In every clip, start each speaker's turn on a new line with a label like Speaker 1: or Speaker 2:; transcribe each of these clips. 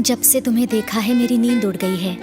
Speaker 1: जब से तुम्हें देखा है मेरी नींद उड़ गई है।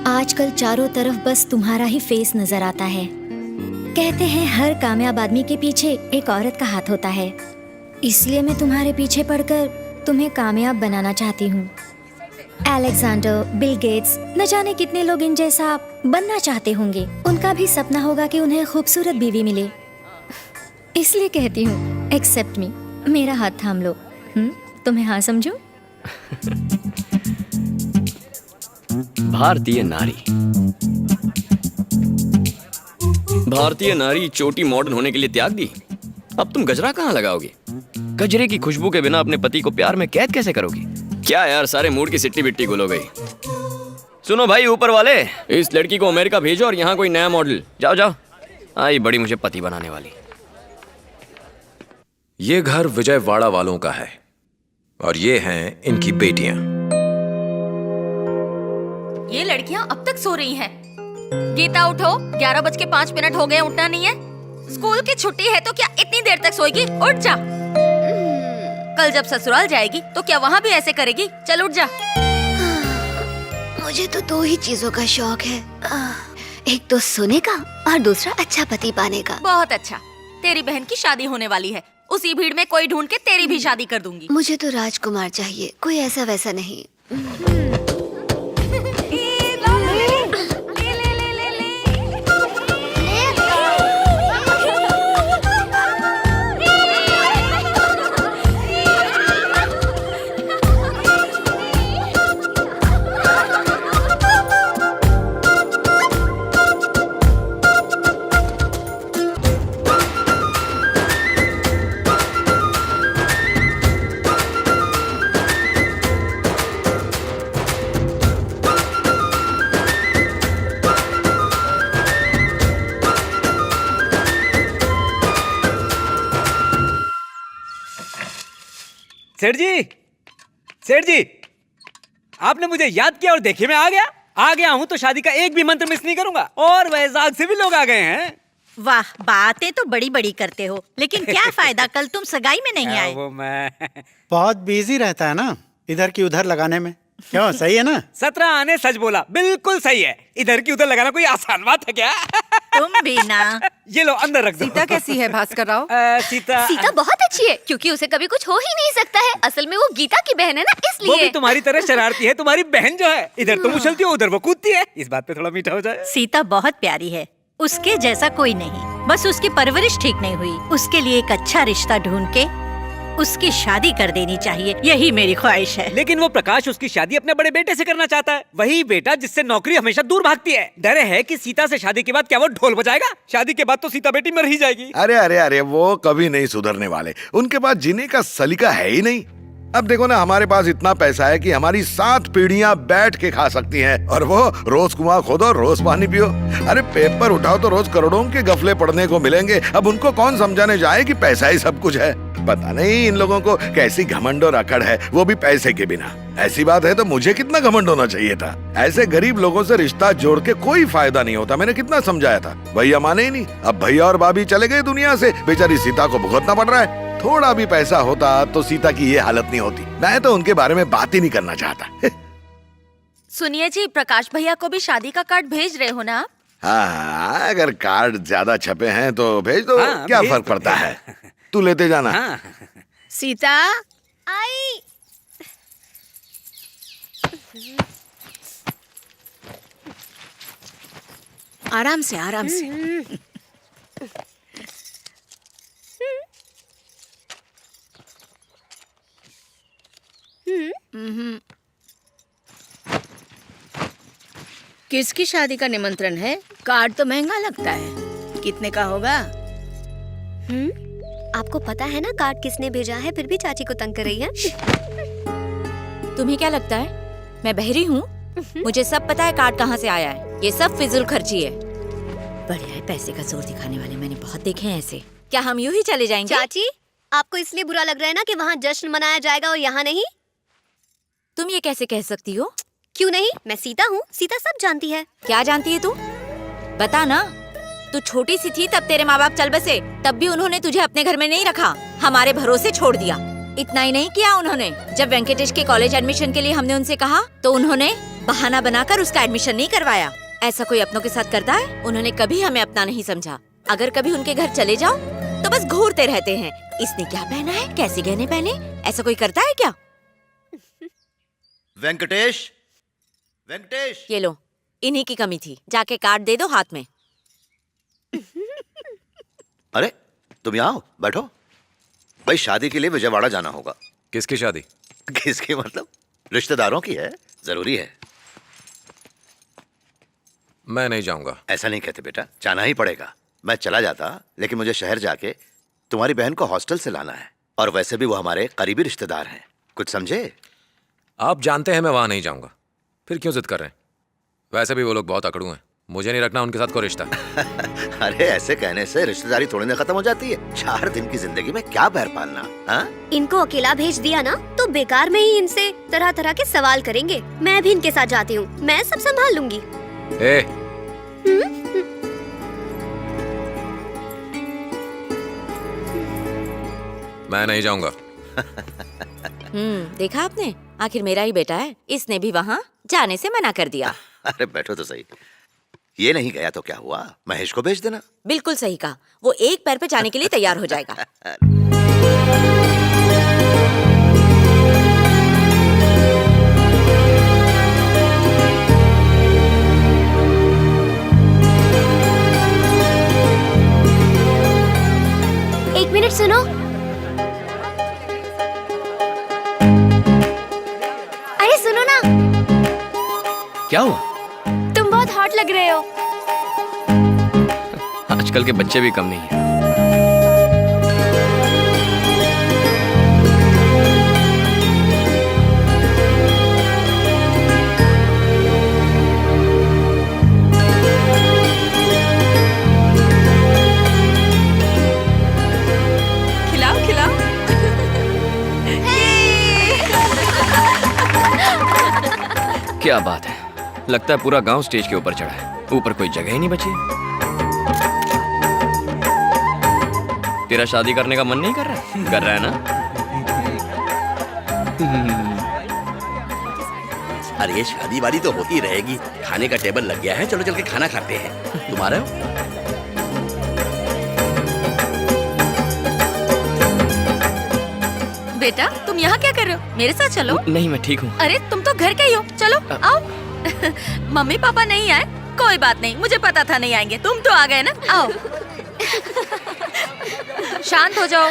Speaker 1: आजकल चारों तरफ बस तुम्हारा ही फेस नजर आता है। कहते हैं हर कामयाब आदमी के पीछे एक औरत का हाथ होता है, इसलिए मैं तुम्हारे पीछे पड़कर तुम्हें कामयाब बनाना चाहती हूँ। अलेक्जेंडर, बिल गेट्स, न जाने कितने लोग इन जैसा बनना चाहते होंगे। उनका भी सपना होगा कि उन्हें खूबसूरत बीवी मिले। इसलिए कहती हूँ, एक्सेप्ट मी, मेरा हाथ थाम लो। तुम्हें हाँ समझूं?
Speaker 2: भारतीय नारी चोटी मॉडर्न होने के लिए त्याग दी। अब तुम गजरा कहाँ लगाओगे? गजरे की खुशबू के बिना अपने पति को प्यार में कैद कैसे करोगी? क्या यार, सारे मूड की सिट्टी बिट्टी गुल हो गई। सुनो भाई ऊपर वाले, इस लड़की को अमेरिका भेजो और यहाँ कोई नया मॉडल। जाओ जाओ, आई बड़ी मुझे पति बनाने वाली।
Speaker 3: ये घर विजयवाड़ा वालों का है और ये हैं इनकी बेटियां।
Speaker 4: ये लड़कियां अब तक सो रही हैं। गीता उठो, 11:05 हो गए, उठना नहीं है? स्कूल की छुट्टी है तो क्या इतनी देर तक सोएगी? उठ जा। कल जब ससुराल जाएगी तो क्या वहाँ भी ऐसे करेगी? चल उठ जा।
Speaker 5: मुझे तो दो ही चीजों का शौक है, एक तो सोने का और दूसरा अच्छा पति पाने का।
Speaker 4: बहुत अच्छा, तेरी बहन की शादी होने वाली है, उसी भीड़ में कोई ढूंढ के तेरी भी शादी कर दूंगी।
Speaker 5: मुझे तो राजकुमार चाहिए, कोई ऐसा वैसा नहीं।
Speaker 6: सेठ जी, आपने मुझे याद किया और देखिए मैं आ गया हूँ तो शादी का एक भी मंत्र मिस नहीं करूंगा। और वैजाग से भी लोग आ गए हैं।
Speaker 7: वाह, बातें तो बड़ी बड़ी करते हो, लेकिन क्या फायदा, कल तुम सगाई में नहीं आए।
Speaker 6: वो मैं
Speaker 8: बहुत बिजी रहता है ना, इधर की उधर लगाने में। क्यों, सही है ना?
Speaker 6: 17 आने सच बोला, बिल्कुल सही है। इधर की उधर लगाना कोई आसान बात है क्या?
Speaker 7: तुम भी ना।
Speaker 6: ये लो अंदर रख दो।
Speaker 4: सीता कैसी है भास्कर राव?
Speaker 5: सीता बहुत अच्छी है, क्योंकि उसे कभी कुछ हो ही नहीं सकता है। असल में वो गीता की बहन है ना, इसलिए।
Speaker 6: वो भी तुम्हारी तरह शरारती है। तुम्हारी बहन जो है, इधर तुम उछलती हो उधर वो कूदती है। इस बात पे थोड़ा मीठा हो जाए।
Speaker 7: सीता बहुत प्यारी है, उसके जैसा कोई नहीं। बस उसकी परवरिश ठीक नहीं हुई। उसके लिए एक अच्छा रिश्ता ढूंढ के उसकी शादी कर देनी चाहिए, यही मेरी ख्वाहिश है।
Speaker 6: लेकिन वो प्रकाश उसकी शादी अपने बड़े बेटे से करना चाहता है, वही बेटा जिससे नौकरी हमेशा दूर भागती है। डर है कि सीता से शादी के बाद क्या वो ढोल बजाएगा? शादी के बाद तो सीता बेटी मर ही जाएगी।
Speaker 9: अरे अरे अरे, वो कभी नहीं सुधरने वाले। उनके पास जीने का सलीका है ही नहीं। अब देखो ना, हमारे पास इतना पैसा है कि हमारी 7 पीढ़ियां बैठ के खा सकती हैं, और वो रोज कुआं खोदो रोज पानी पियो। अरे पेपर उठाओ तो रोज करोड़ों के गफले पढ़ने को मिलेंगे। अब उनको कौन समझाने जाए कि पैसा ही सब कुछ है। पता नहीं इन लोगों को कैसी घमंड और अकड़ है, वो भी पैसे के बिना। ऐसी बात है तो मुझे कितना घमंड होना चाहिए था। ऐसे गरीब लोगों से रिश्ता जोड़ के कोई फायदा नहीं होता। मैंने कितना समझाया था, भैया माने ही नहीं। अब भैया और भाभी चले गए दुनिया से, बेचारी सीता को भुगतना पड़ रहा है। थोड़ा भी पैसा होता तो सीता की ये हालत नहीं होती। मैं तो उनके बारे में बात ही नहीं करना चाहता।
Speaker 4: सुनिए जी, प्रकाश भैया को भी शादी का कार्ड भेज रहे हो ना आप?
Speaker 9: हाँ, अगर कार्ड ज्यादा छपे हैं तो भेज दो।
Speaker 6: हाँ,
Speaker 9: क्या
Speaker 6: भेज
Speaker 9: फर्क
Speaker 6: दो।
Speaker 9: पड़ता है, तू लेते जाना।
Speaker 6: हाँ।
Speaker 7: सीता
Speaker 5: आई।
Speaker 7: आराम से, आराम से। किसकी शादी का निमंत्रण है? कार्ड तो महंगा लगता है, कितने का होगा?
Speaker 5: आपको पता है ना कार्ड किसने भेजा है, फिर भी चाची को तंग कर रही है।
Speaker 4: तुम्हें क्या लगता है मैं बहरी हूँ? मुझे सब पता है कार्ड कहाँ से आया है। ये सब फिजूल खर्ची है। बढ़िया है, पैसे का जोर दिखाने वाले मैंने बहुत देखे हैं ऐसे। क्या हम यूं ही चले जाएंगे?
Speaker 5: चाची, आपको इसलिए बुरा लग रहा है ना कि वहाँ जश्न मनाया जाएगा और यहाँ नहीं?
Speaker 4: तुम ये कैसे कह सकती हो?
Speaker 5: क्यों नहीं, मैं सीता हूँ, सीता सब जानती है।
Speaker 4: क्या जानती है तू? बता ना। तू छोटी सी थी तब तेरे माँ बाप चल बसे, तब भी उन्होंने तुझे अपने घर में नहीं रखा, हमारे भरोसे छोड़ दिया। इतना ही नहीं किया उन्होंने, जब वेंकटेश के कॉलेज एडमिशन के लिए हमने उनसे कहा तो उन्होंने बहाना बनाकर उसका एडमिशन नहीं करवाया। ऐसा कोई अपनों के साथ करता है? उन्होंने कभी हमें अपना नहीं समझा। अगर कभी उनके घर चले जाओ तो बस घूरते रहते हैं, इसने क्या पहना है, कैसे गहने पहने, ऐसा कोई करता है क्या?
Speaker 10: वेंकटेश, वेंकटेश,
Speaker 4: ये लो, इन्हीं की कमी थी, जाके कार्ड दे दो हाथ में।
Speaker 10: अरे तुम यहाँ आओ, बैठो। भाई शादी के लिए विजयवाड़ा जाना होगा।
Speaker 3: किसकी शादी?
Speaker 10: किसकी मतलब? रिश्तेदारों की है, जरूरी है।
Speaker 3: मैं नहीं जाऊंगा।
Speaker 10: ऐसा नहीं कहते बेटा, जाना ही पड़ेगा। मैं चला जाता, लेकिन मुझे शहर जाके तुम्हारी बहन को हॉस्टल से लाना है, और वैसे भी वो हमारे करीबी रिश्तेदार हैं, कुछ समझे?
Speaker 3: आप जानते हैं मैं वहां नहीं जाऊंगा, फिर क्यों जिद कर रहे हैं? वैसे भी वो लोग बहुत अकड़ू हैं, मुझे नहीं रखना उनके साथ कोई रिश्ता।
Speaker 10: अरे ऐसे कहने से रिश्तेदारी थोड़ी ना खत्म हो जाती है। 4 दिन की जिंदगी में क्या पैर पालना, हाँ?
Speaker 5: इनको अकेला भेज दिया ना तो बेकार में ही इनसे तरह तरह के सवाल करेंगे। मैं भी इनके साथ जाती हूँ, मैं सब संभाल लूंगी।
Speaker 3: मैं नहीं जाऊंगा।
Speaker 4: देखा आपने, आखिर मेरा ही बेटा है, इसने भी वहाँ जाने से मना कर दिया।
Speaker 10: अरे बैठो तो सही। ये नहीं गया तो क्या हुआ, महेश को भेज देना।
Speaker 4: बिल्कुल सही कहा, वो एक पैर पे जाने के लिए तैयार हो जाएगा।
Speaker 5: एक मिनट सुनो। अरे सुनो ना,
Speaker 2: क्या हुआ?
Speaker 5: तुम बहुत हॉट लग रहे हो।
Speaker 2: आजकल के बच्चे भी कम नहीं है।
Speaker 4: खिलाओ खिलाओ।
Speaker 2: क्या बात है, लगता है पूरा गांव स्टेज के ऊपर चढ़ा है, ऊपर कोई जगह ही नहीं बची है। तेरा शादी करने का मन नहीं कर रहा? कर रहा है ना?
Speaker 10: अरे ये शादी वादी तो होती रहेगी। खाने का टेबल लग गया है, चलो चल के खाना खाते हैं। तुम आ रहे हो?
Speaker 4: बेटा तुम यहाँ क्या कर रहे हो, मेरे साथ चलो।
Speaker 2: नहीं मैं ठीक हूँ।
Speaker 4: अरे तुम तो घर के ही हो, चलो आओ। मम्मी पापा नहीं आए, कोई बात नहीं, मुझे पता था नहीं आएंगे, तुम तो आ गए ना, आओ। शांत हो जाओ।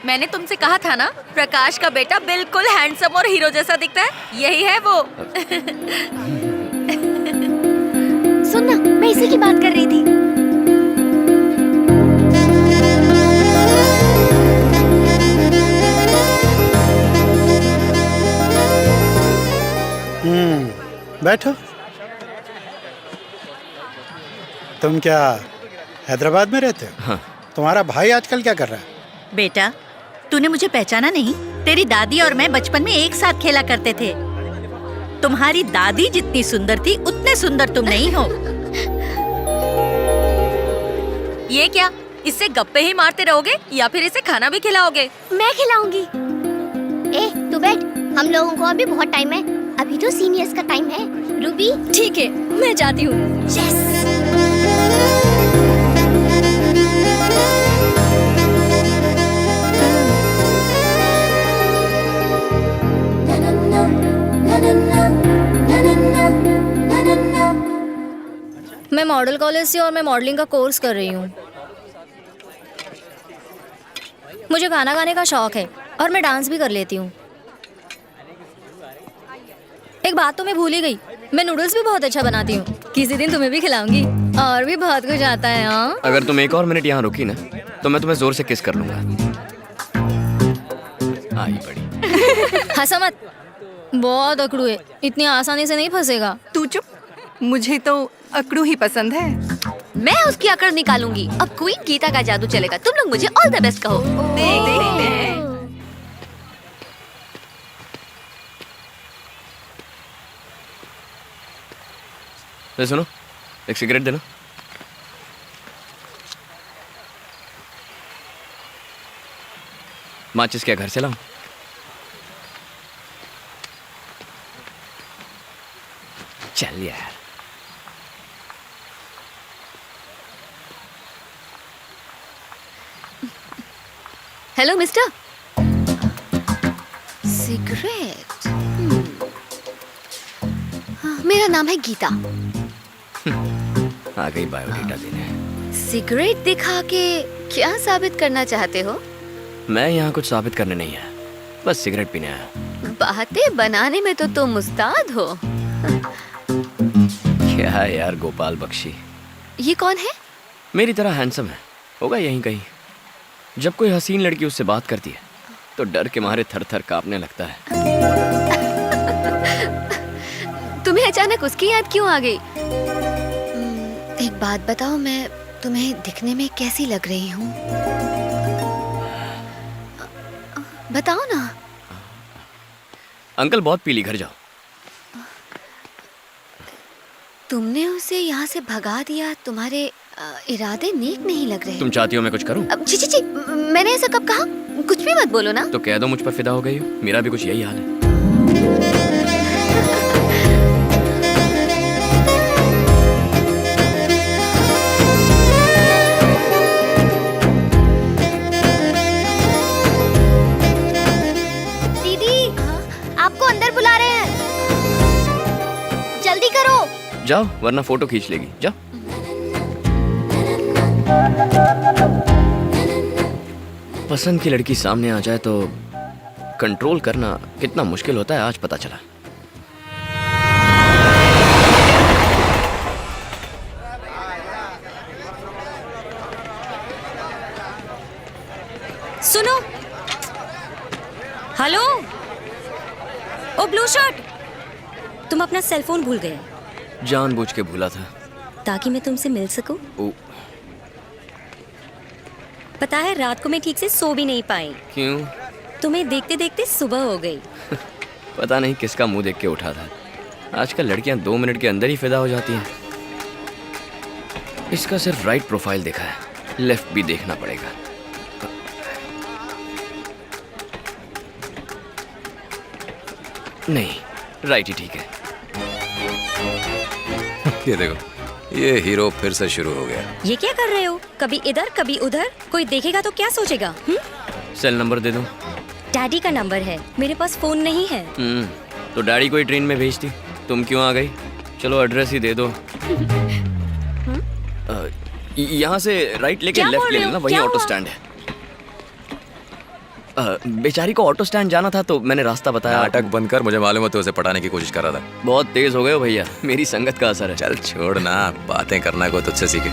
Speaker 4: मैंने तुमसे कहा था ना, प्रकाश का बेटा बिल्कुल हैंडसम और हीरो जैसा दिखता है, यही है वो।
Speaker 5: सुन ना, मैं इसी की बात कर रही थी।
Speaker 8: बैठो। तुम क्या हैदराबाद में रहते हो?
Speaker 2: हाँ।
Speaker 8: तुम्हारा भाई आजकल क्या कर रहा है?
Speaker 7: बेटा तूने मुझे पहचाना नहीं? तेरी दादी और मैं बचपन में एक साथ खेला करते थे। तुम्हारी दादी जितनी सुंदर थी उतने सुंदर तुम नहीं हो।
Speaker 4: ये क्या, इससे गप्पे ही मारते रहोगे या फिर इसे खाना भी खिलाओगे?
Speaker 5: मैं खिलाऊंगी। ए तू बैठ, हम लोगों को अभी बहुत टाइम है, अभी तो सीनियर्स का टाइम है। रूबी
Speaker 1: ठीक है, मैं जाती हूँ। मैं मॉडल कॉलेज से और मैं मॉडलिंग का कोर्स कर रही हूँ। मुझे गाना गाने का शौक है और मैं डांस भी कर लेती हूँ। एक बात तो मैं भूल ही गई, मैं नूडल्स भी बहुत अच्छा बनाती हूँ। किसी दिन तुम्हें भी खिलाऊंगी। और भी बहुत कुछ आता है। हाँ,
Speaker 2: अगर तुम एक और मिनट यहाँ रुकी ना तो मैं तुम्हें जोर से किस कर लूंगा। आई बड़ी।
Speaker 1: हंसा मत, बहुत अकड़ू है, इतनी आसानी से नहीं फंसेगा।
Speaker 11: तू चुप, मुझे तो अकड़ू ही पसंद है।
Speaker 5: मैं उसकी अकड़ निकालूंगी। अब क्वीन गीता का जादू चलेगा, तुम लोग मुझे ऑल द बेस्ट कहो।
Speaker 11: देखते हैं।
Speaker 2: सुनो, एक सिगरेट देना। माचिस क्या घर से लाऊं? चल यार।
Speaker 1: Hello mister. सिगरेट। मेरा नाम है गीता।
Speaker 2: आ गई बायोडेटा देने।
Speaker 1: सिगरेट दिखा के क्या साबित करना चाहते हो?
Speaker 2: मैं यहाँ कुछ साबित करने नहीं आया, बस सिगरेट पीने आया।
Speaker 1: बातें बनाने में तो तुम उस्ताद हो।
Speaker 2: क्या यार गोपाल बख्शी।
Speaker 1: ये कौन है?
Speaker 2: मेरी तरह हैंडसम है, होगा यहीं कहीं। जब कोई हसीन लड़की उससे बात करती है तो डर के मारे थर थर कांपने लगता है।
Speaker 1: तुम्हें अचानक उसकी याद क्यों आ गई? एक बात बताओ, मैं तुम्हें दिखने में कैसी लग रही हूँ? बताओ ना।
Speaker 2: अंकल बहुत पीली, घर जाओ।
Speaker 1: तुमने उसे यहाँ से भगा दिया, तुम्हारे इरादे नेक नहीं लग रहे।
Speaker 2: तुम चाहती हो मैं कुछ करूं?
Speaker 1: छी छी छी, मैंने ऐसा कब कहा? कुछ भी मत बोलो ना।
Speaker 2: तो कह दो मुझ पर फिदा हो गई हो। मेरा भी कुछ यही हाल है।
Speaker 5: दीदी, आपको अंदर बुला रहे हैं, जल्दी करो।
Speaker 2: जाओ वरना फोटो खींच लेगी। जाओ। पसंद की लड़की सामने आ जाए तो कंट्रोल करना कितना मुश्किल होता है आज पता चला।
Speaker 1: सुनो। हेलो। ओ ब्लू शर्ट, तुम अपना सेल फोन भूल गए।
Speaker 2: जानबूझ के भूला था
Speaker 1: ताकि मैं तुमसे मिल सकूं।
Speaker 2: ओ,
Speaker 1: पता है रात को मैं ठीक से सो भी नहीं पाई।
Speaker 2: क्यों?
Speaker 1: तुम्हें देखते देखते सुबह हो गई।
Speaker 2: पता नहीं किसका मुंह देख के उठा था। आजकल लड़कियां 2 मिनट के अंदर ही फिदा हो जाती हैं। इसका सिर्फ राइट प्रोफाइल देखा है, लेफ्ट भी देखना पड़ेगा। नहीं, राइट ही ठीक है।
Speaker 3: ये देखो, ये हीरो फिर से शुरू हो गया।
Speaker 1: ये क्या कर रहे हो? कभी इधर कभी उधर। कोई देखेगा तो क्या सोचेगा?
Speaker 2: सेल नंबर दे दो।
Speaker 1: डैडी का नंबर है, मेरे पास फोन नहीं है।
Speaker 2: तो डैडी को ही ट्रेन में भेजती, तुम क्यों आ गई? चलो एड्रेस ही दे दो। यहाँ से राइट लेके लेफ्ट ले लेना, वहीं ऑटो स्टैंड है। बेचारी को ऑटो स्टैंड जाना था तो मैंने रास्ता बताया।
Speaker 3: नाटक बंद कर, मुझे मालूम है तो उसे पटाने की कोशिश कर रहा था।
Speaker 2: बहुत तेज हो गए हो भैया, मेरी संगत का असर है।
Speaker 3: चल छोड़ ना, बातें करना को तुझसे सीखे।